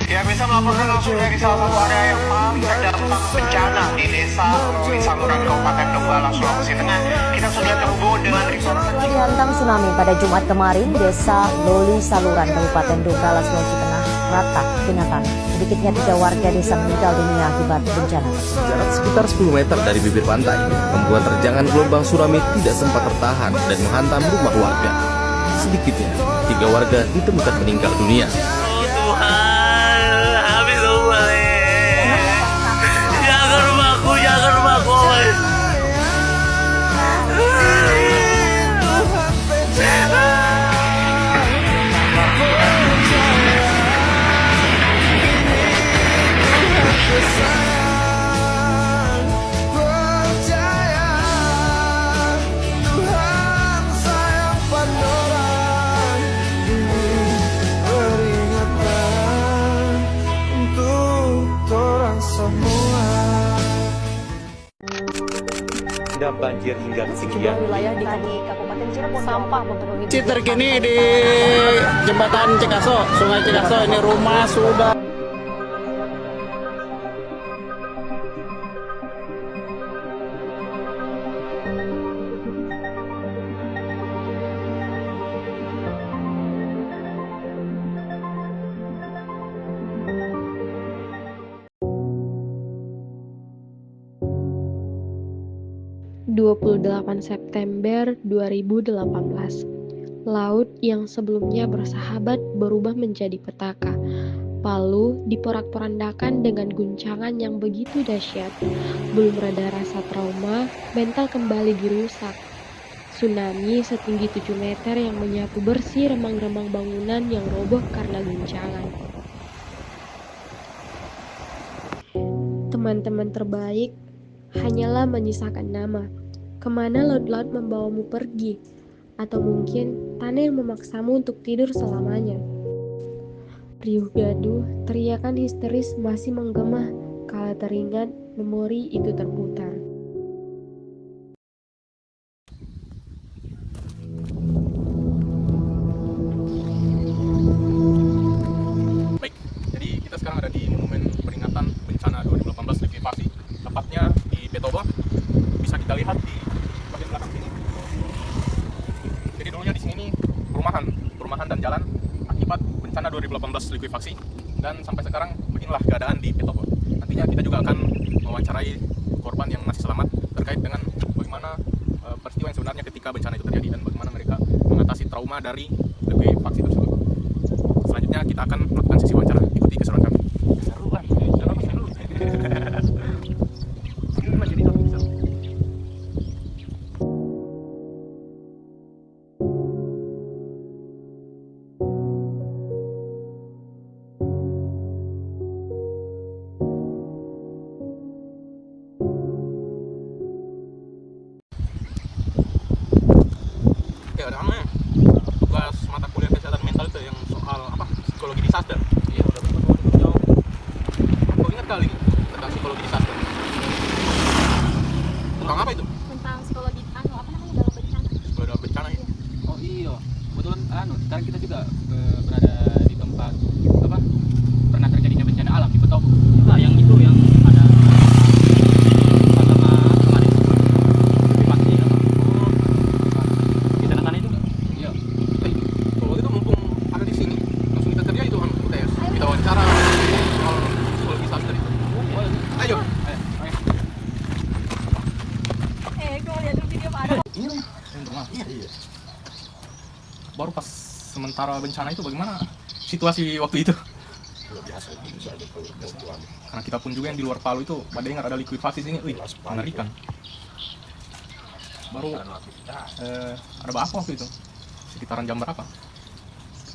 Ya, bisa melaporkan langsung dari salah satu area yang paling terdampak bencana di Desa Loli Saluran, Kabupaten Donggala, Sulawesi Tengah. Kita sudah terhubung dengan Rifan. Dihantam tsunami pada Jumat kemarin, Desa Loli Saluran, Kabupaten Donggala, Sulawesi Tengah, rata dengan tanah. Sedikitnya 3 warga desa meninggal dunia akibat bencana. Jarak sekitar 10 meter dari bibir pantai membuat terjangan gelombang tsunami tidak sempat tertahan dan menghantam rumah warga. Sedikitnya 3 warga ditemukan meninggal dunia. Tuhan, habis semua nih. Jaga rumahku, jaga rumahku. Ada banjir hingga ketinggian Wilayah di Kabupaten Cirebon sampah memenuhi. Terkini di jembatan Cikaso, Sungai Cikaso, ini rumah sudah. September 2018. Laut yang sebelumnya bersahabat berubah menjadi petaka. Palu diporak-porandakan dengan guncangan yang begitu dahsyat. Belum reda rasa trauma, mental kembali dirusak. Tsunami setinggi 7 meter yang menyapu bersih remang-remang bangunan yang roboh karena guncangan. Teman-teman terbaik hanyalah menyisakan nama. Kemana laut-laut membawamu pergi? Atau mungkin tanah yang memaksamu untuk tidur selamanya? Riuh gaduh, teriakan histeris masih menggema kala teringat memori itu terputar. Baik, jadi kita sekarang ada di momen peringatan bencana 2018 likuifaksi, tepatnya di Petobo. Bisa kita lihat di bagian belakang sini. Jadi dulunya di sini perumahan dan jalan akibat bencana 2018 likuifaksi, dan sampai sekarang beginilah keadaan di Petobo. Nantinya kita juga akan mewawancarai korban yang masih selamat terkait dengan bagaimana peristiwa yang sebenarnya ketika bencana itu terjadi dan bagaimana mereka mengatasi trauma dari likuifaksi tersebut. Selanjutnya kita akan melakukan sesi wawancara. Ikuti keseruan kami. Seru kan? Seru. Gimana jadi seru? Ada namanya tugas mata kuliah kesehatan mental itu yang soal apa, psikologi disaster. Iya, udah jauh. Kau ingat kali tentang psikologi disaster? Tentang apa itu? Tentang psikologi apa namanya dalam bencana. Dalam bencana ya. Oh iya, kebetulan sekarang kita juga berada di tempat apa? Pernah terjadinya bencana alam di Petobo. Nah, yang itu yang ada sama kemarin. Pasti apa? Kalau itu mumpung ada di sini, langsung kita kerja itu UTS. Kita wawancara soal psikologi disaster itu. Ayo. Gue lihat dulu video ada. Iya. Baru pas sementara bencana itu bagaimana situasi waktu itu? Biasa ada kebutuhan. Karena kita pun juga yang di luar Palu itu pada dengar ada likuifaksi sini, mengerikan. Baru ada apa waktu itu? Sekitaran jam berapa?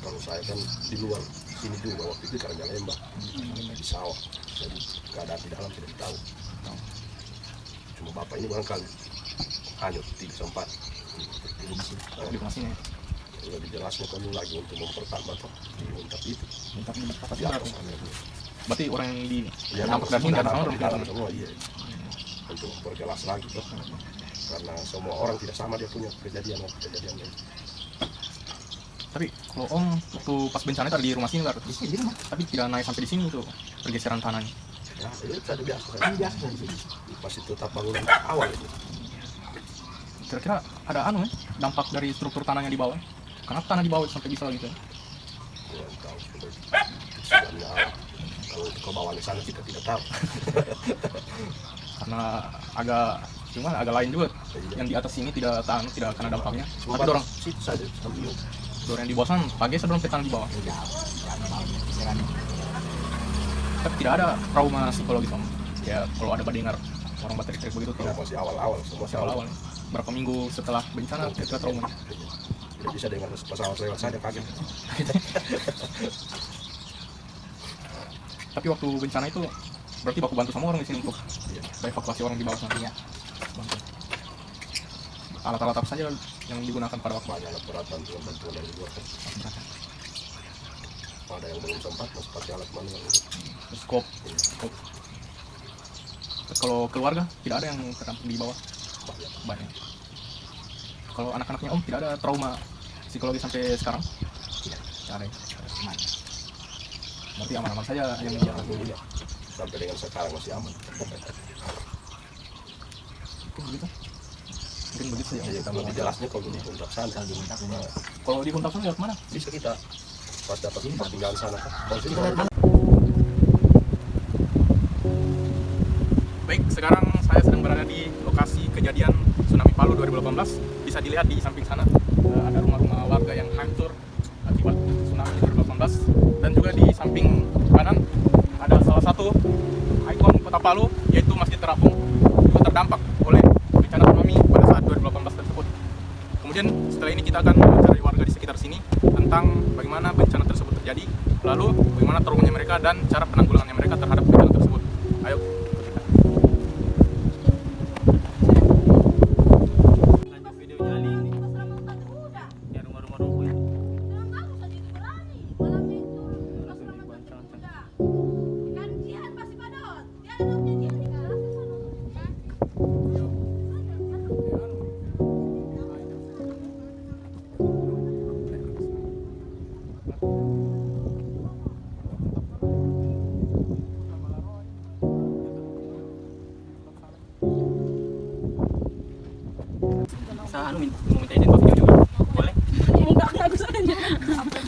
Kalau saya kan di luar sini juga waktu itu karena Lembang di sawah, jadi keadaan di dalam tidak tahu. Cuma bapak ini barangkali hanyut 3 sempat Di sini. Lebih jelasnya kami lagi untuk mempertambah di untab itu. Untab ini Di atas sana. berarti orang yang di nampak dampak dan dalam orang semua, iya. Untuk memperjelas lagi toh. Karena semua orang tidak sama dia punya kejadian. Tapi Kalau Om waktu pas bencana itu ada di rumah sini kan? Di rumah. Tapi tidak naik sampai di sini itu pergeseran tanahnya. Ya, itu ada biasa. Pas itu tahap bangunan awal itu. Kira-kira ada dampak dari struktur tanahnya di bawah? Karena tanah di bawah sampai bisa gitu ya? Kurang tahu. Sebenarnya kalau ke bawah di sana kita tidak tahu. Karena agak lain juga. Yang di atas sini tidak akan ada dampaknya. Tapi dorong situ saja sambil yang di bawah sana pagi sebelum tanah di bawah. Tapi tidak ada trauma psikologis Om. Ya kalau ada dengar orang baterai begitu tidak. masih awal-awal semua Masih awal-awal. Berapa minggu setelah bencana kira-kira trauma. Tidak bisa dengar pesawat lewat saja kaget. Tapi waktu bencana itu berarti baku bantu sama orang di sini untuk evakuasi orang di bawah sana. Iya. Alat-alat apa saja yang digunakan pada waktu? Banyak alat berat bantuan dari luar kan. Ada yang belum sempat masih pakai alat manual. Skop. Terus kalau keluarga tidak ada yang terdampar di bawah? Banyak. Kalau anak-anaknya Om tidak ada trauma psikologi sampai sekarang? Tidak ada. Berarti aman-aman saja yang Alhamdulillah. Sampai dengan sekarang masih aman. Begitu. Mungkin begitu ya. Kalau jelasnya kalau di Puntak sana. Kalau di Puntak sana lewat mana? Bisa kita pas dapat tempat tinggal sana. Baik, sekarang saya sedang berada di lokasi kejadian tsunami Palu 2018. Bisa dilihat di samping sana ada rumah-rumah warga yang hancur akibat tsunami 2018. Dan juga di samping kanan ada salah satu ikon kota Palu, yaitu Masjid Terapung, juga terdampak oleh bencana tsunami pada saat 2018 tersebut. Kemudian setelah ini kita akan mencari warga di sekitar sini tentang bagaimana bencana tersebut terjadi, lalu bagaimana traumanya mereka dan cara penanggulangannya mereka terhadap bencana tersebut. Ayo. Saya mau minta izin buat video juga. Boleh? Enggak, aku soalnya. Apa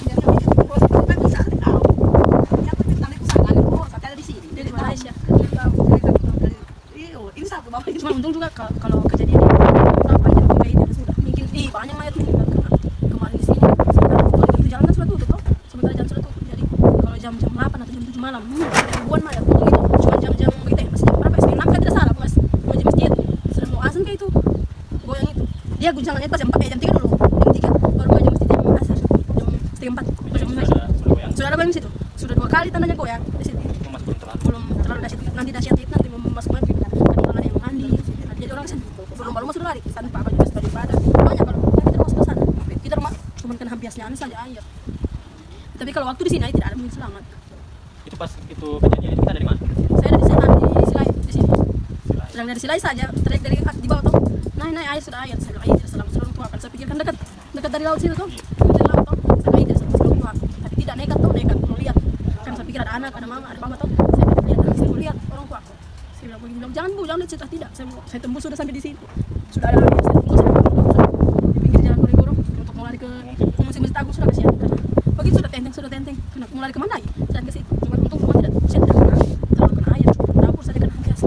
bisa tahu? Ya tapi tadi aku sangat ada di sini. Di Malaysia. Ini satu bapak cuma untung juga kalau kejadian ini berapa jam kayak itu sudah. Mungkin banyak mayat meninggal karena kemarin di sini. Kalau itu jalan kan sudah tutup toh. Sementara jalan sudah tutup. Jadi kalau jam-jam 8 atau jam 7 malam ribuan mayat gitu. Cuma jam-jam begitu ya. Masih jam berapa? Setengah 6 kan tidak salah pas mau di masjid. Sudah mau azan kayak itu. Goyang itu. Dia guncangannya pas jam 4 jam 3 dulu. Jam 3 baru jam masjid jam asar. Jam setengah 4. Sudah ada banyak situ. Sudah 2 kali tandanya goyang di situ. Belum terlalu dahsyat. Nanti dahsyat itu nanti masuk maghrib. Ada yang mandi. Jadi orang kesana. Belum rumah sudah lari. Tanpa apa juga daripada. Banyak kalau kita masuk ke sana. Kita rumah cuma kena hampiasnya saja air. Tapi kalau waktu di sini tidak ada mungkin selamat. Itu pas itu kejadian itu kita dari mana? Saya dari sana di Silai di sini. Sedang dari Silai saja, trek dari di bawah tuh. Naik air sudah air. Saya bilang air tidak selalu tua kan. Saya pikirkan dekat dari laut sini tuh. Dari laut tuh. Saya air tidak selalu tua. Tapi tidak nekat mau lihat. Kan saya pikir ada anak, ada mama, ada papa tuh. Saya mau lihat orang tua. Saya bilang jangan bu, jangan lihat cerita tidak. Saya tembus sudah sampai di sini. Sudah ada air. Saya tembus di pinggir jalan Goreng-Goreng untuk mau lari ke musim Agung sudah kesian. Begitu sudah tenteng. Kenapa mau lari kemana ya? Saya ke situ. Cuma untung rumah tidak terlalu kena air. Dapur saja kena hampias.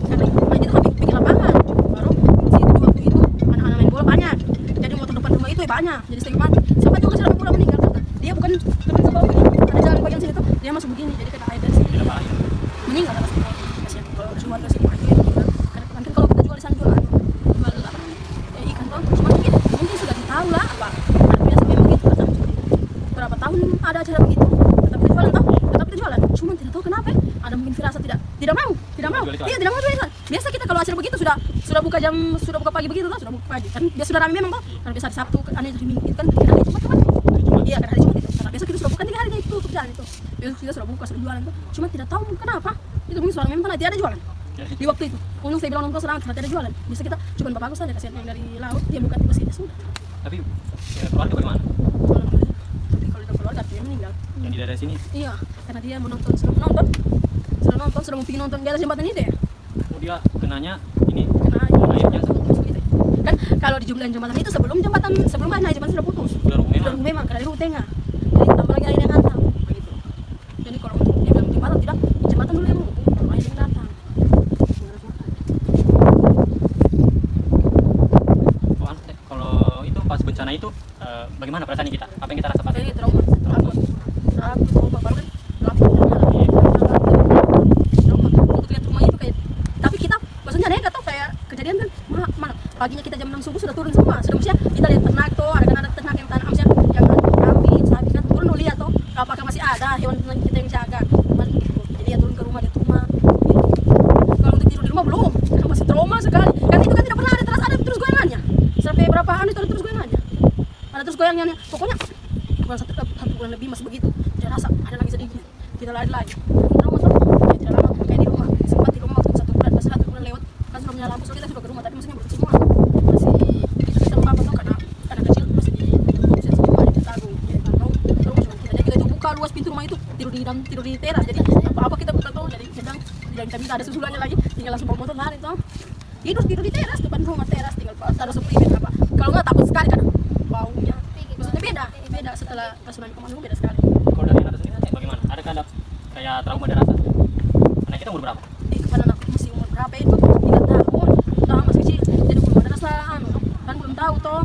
Karena itu habis pinggir lapangan. Baru di situ waktu itu anak-anak main bola banyak. Jadi motor depan rumah itu banyak. Jadi setengah mati. Siapa juga sudah bola meninggal karena dia bukan teman ke bawah begini. Ada jalan bagian sini tuh. Dia masuk begini. Jadi kena air dari sini. Meninggal atas itu. Kasihan kalau ada keluarga sini mati. Karena kan kalau kita jual di sana jual apa? Ikan tuh. Cuma mungkin sudah tahu lah apa. Biasa memang gitu kata berapa tahun ada acara begitu. Tetap jualan toh. Tetap jualan. Cuma tidak tahu kenapa. Ada mungkin firasat tidak mau. Iya tidak mau jualan. Biasa kita kalau acara begitu sudah buka pagi begitu toh, sudah buka pagi. Kan biasa sudah ramai memang toh. Karena biasa hari Sabtu, hari Minggu itu kan hari Jumat kan. Iya, kan hari Jumat itu. Karena biasa kita sudah buka 3 hari itu tutup jalan itu. Biasa kita sudah buka sudah jualan tuh. Cuma tidak tahu kenapa. Itu mungkin suara memang tidak ada jualan. Di waktu itu. Untung saya bilang nongkrong serang tidak ada jualan. Biasa kita cuma bapak aku saja kasihan yang dari laut dia buka di sini sudah. Tapi keluarga bagaimana? dia meninggal. Yang di daerah sini. Iya, karena dia menonton, sudah mau pergi nonton di atas jembatan itu ya. Oh, dia kenanya ini Kena airnya putus gitu. Kan kalau dijumlahin jembatan itu sebelum naik jembatan sudah putus. udah rubuh Sudah memang. memang karena di tengah. Jadi tambah lagi air yang hantam begitu. Jadi kalau untuk dia bilang jembatan tidak, jembatan dulu yang rubuh, baru air yang datang. Kalau itu pas bencana itu bagaimana perasaan kita? Apa yang kita rasa pas? Jadi trauma, takut, trauma, baru kan lapor trauma lagi. Trauma, untuk lihat rumah itu kayak, tapi kita maksudnya nekat tuh kayak kejadian kan, mana paginya kita jam 6 subuh sudah turun semua, sudah maksudnya kita lihat ternak tuh, ada ternak yang tanah maksudnya yang kambing, sapi kan turun dulu lihat tuh, apakah masih ada hewan kita yang jaga, gitu. Jadi ya turun ke rumah, lihat rumah. Gitu. Kalau untuk tidur di rumah belum, karena masih trauma sekali. Kan itu kan tidak pernah ada terus goyangannya. Sampai berapa hari itu ada terus goyangannya. Ada terus goyangannya. Pokoknya bukan satu bulan lebih masih begitu. Tidak rasa ada lagi sedikit. Kita lari lagi. Trauma tuh. Ya, tidak lama kayak di rumah. Sempat di rumah waktu 1 bulan, pas 1 bulan lewat kan sudah menyala lampu, so kita sudah ke rumah tapi maksudnya belum semua. Masih kita sama apa tuh karena anak kecil masih di semua di Tagung. Jadi tahu cuma kita itu buka luas pintu rumah itu tidur di teras. Jadi apa kita buka tuh jadi sedang tidak minta ada susulannya lagi, tinggal langsung bawa motor lari tuh. Tidur di teras depan rumah teras tinggal taruh suplemen apa. Kalau nggak takut sekali kan baunya. Maksudnya beda setelah pasukan komando beda sekali. Kalau dari anak sendiri bagaimana? Adakah ada kayak trauma dari rasa? Anak kita umur berapa? Kepada anak masih umur berapa itu? 3 tahun. Tahu masih kecil. Jadi belum ada rasa kan belum tahu toh.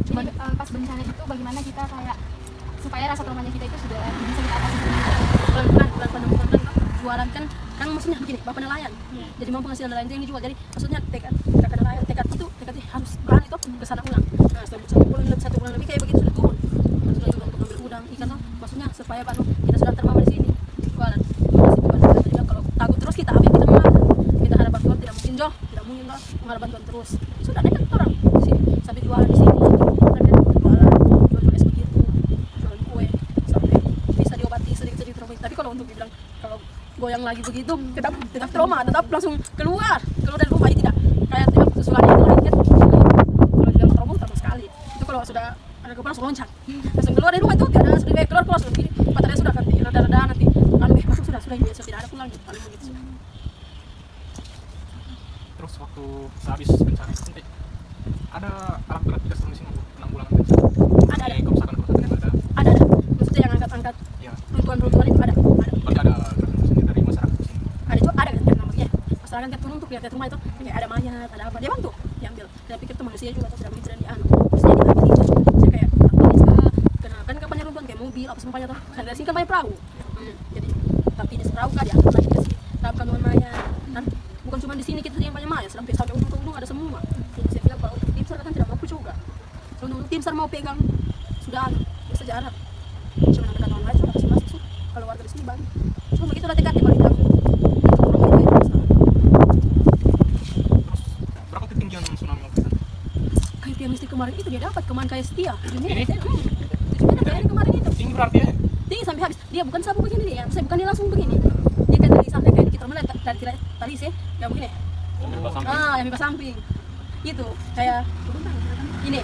Cuma pas bencana itu bagaimana kita kayak supaya rasa traumanya kita itu sudah bisa kita atasi Pelan-pelan jualan kan maksudnya begini, bapak nelayan. Jadi mau penghasilan nelayan itu yang dijual. Jadi maksudnya tekad nelayan, tekad itu harus berani toh ke sana ulang. Nah, setelah 1 bulan lebih kayak begitu sudah turun. Sudah juga untuk ambil udang ikan toh. Maksudnya supaya kita sudah termama di sini. Jualan. Jadi kalau takut terus kita apa yang kita mau? Kita harap bantuan tidak mungkin toh mengharap bantuan terus. Sudah nekat orang di sini sampai jualan di sini. Jual es begitu, jual kue sampai bisa diobati sedikit-sedikit trauma. Tapi kalau untuk dibilang kalau goyang lagi begitu tetap trauma, tetap langsung keluar dari rumah tidak kayak tiba susulan itu lagi kan. Kalau dibilang trauma sama sekali itu kalau sudah ada kepala langsung loncat langsung keluar dari rumah itu tidak ada sudah keluar sudah begini baterainya sudah ganti rada-rada nanti masuk sudah ini tidak ada pulang gitu paling begitu sudah. Terus waktu sehabis bencana itu nanti ada alat-alat tidak di sini untuk penanggulangan bencana. Ada. Kerusakan yang Ada. Maksudnya yang angkat ya. runtuhan itu ada. Berarti ada gerakan sendiri dari masyarakat di sini. Ada juga ada kan namanya. Masyarakat tiap turun untuk lihat rumah itu kayak ada mayat, ada apa dia bantu diambil. Saya pikir itu manusia juga atau tidak begitu dan dianu. Maksudnya diambil itu. Saya kayak kan kapannya runtuhan kayak mobil apa semuanya tuh. Kan dari sini kan banyak perahu. Jadi tapi di perahu kan diangkat lagi ke sini. Dalam kandungan mayat. Dan bukan cuma di sini kita yang banyak mayat, sampai ujung ke ujung ada semua. Jadi saya bilang kalau untuk tim SAR kan tidak mampu juga. Kalau untuk tim SAR mau pegang sudah sejarah. Cuma ada kandungan mayat sudah masuk. Kalau warga di sini banyak. Cuma begitu lah tekadnya kalau dibilang berapa ketinggian tsunami waktu itu? kayak dia mesti kemarin itu dia dapat kemarin kayak setia 7 meter kayak kemarin itu Tinggi berarti ya? tinggi sampai habis dia bukan sabu begini dia saya bukan dia langsung begini dia kan dari sampai kayak kita melihat dari tali sih ya begini yang di samping itu kayak ini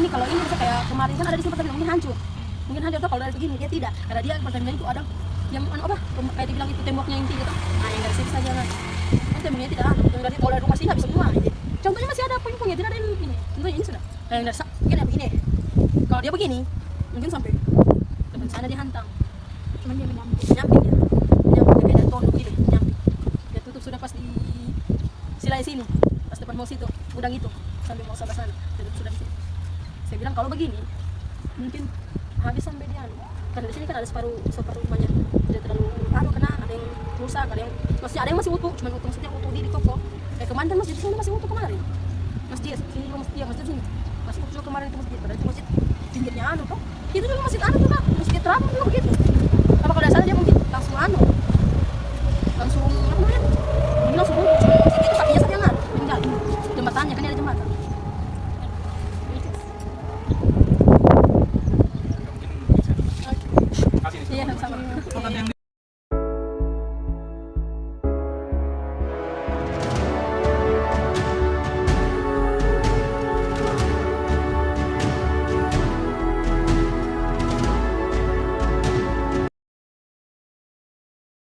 kalau ini bisa kayak kemarin kan ada di sini pertamina mungkin hancur tuh kalau dari begini dia tidak karena dia pertamina itu ada yang kayak dibilang itu temboknya yang tinggi tuh nah yang dari sini saja kan temboknya tidak ada yang dari kalau dari rumah sini habis semua contohnya masih ada puing-puingnya tidak ada yang begini contohnya ini sudah yang dari begini kalau dia begini mungkin sampai depan sana dia hantam cuman dia nyamping kayak ada tonduk gitu nyamping dia tutup sudah pas di silai sini pas depan mau situ gudang itu sampai mau sampai sana tutup sudah di sini saya bilang kalau begini mungkin habis sampai dia karena di sini kan ada separuh rumahnya tidak terlalu kena ada yang rusak ada yang maksudnya ada yang masih utuh cuman utuh maksudnya utuh di toko kemarin kan masjid sini masih utuh kemarin masjid sini belum masjid sini masih utuh kemarin itu masjid padahal itu masjid pinggirnya toh itu juga masjid tuh kak masjid terapung juga begitu